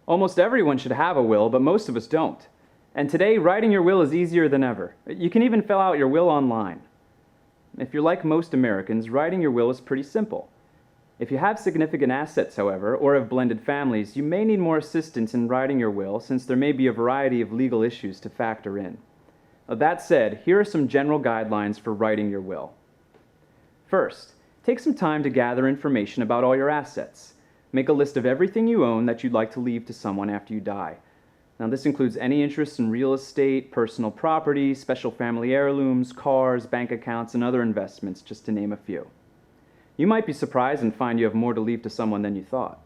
Almost everyone should have a will, but most of us don't. And today, writing your will is easier than ever. You can even fill out your will online. If you're like most Americans, writing your will is pretty simple. If you have significant assets, however, or have blended families, you may need more assistance in writing your will since there may be a variety of legal issues to factor in. That said, here are some general guidelines for writing your will. First, take some time to gather information about all your assets. Make a list of everything you own that you'd like to leave to someone after you die. Now, this includes any interest in real estate, personal property, special family heirlooms, cars, bank accounts, and other investments, just to name a few. You might be surprised and find you have more to leave to someone than you thought.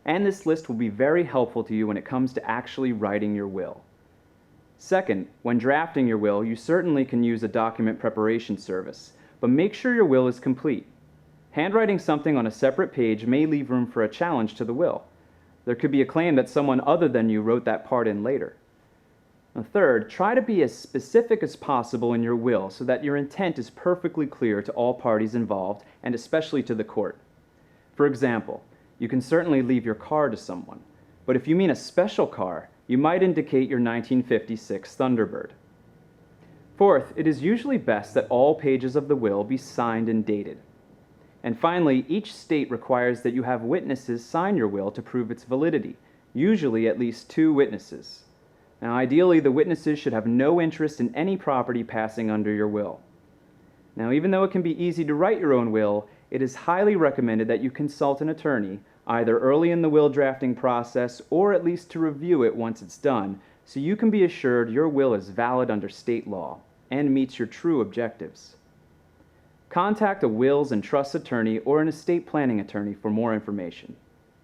And this list will be very helpful to you when it comes to actually writing your will. Second, when drafting your will, you certainly can use a document preparation service, but make sure your will is complete. Handwriting something on a separate page may leave room for a challenge to the will. There could be a claim that someone other than you wrote that part in later. Now, third, try to be as specific as possible in your will so that your intent is perfectly clear to all parties involved and especially to the court. For example, you can certainly leave your car to someone, but if you mean a special car, you might indicate your 1956 Thunderbird. Fourth, it is usually best that all pages of the will be signed and dated. And finally, each state requires that you have witnesses sign your will to prove its validity, usually at least 2 witnesses. Now, ideally, the witnesses should have no interest in any property passing under your will. Now, even though it can be easy to write your own will, it is highly recommended that you consult an attorney, either early in the will drafting process or at least to review it once it's done, so you can be assured your will is valid under state law and meets your true objectives. Contact a wills and trusts attorney or an estate planning attorney for more information.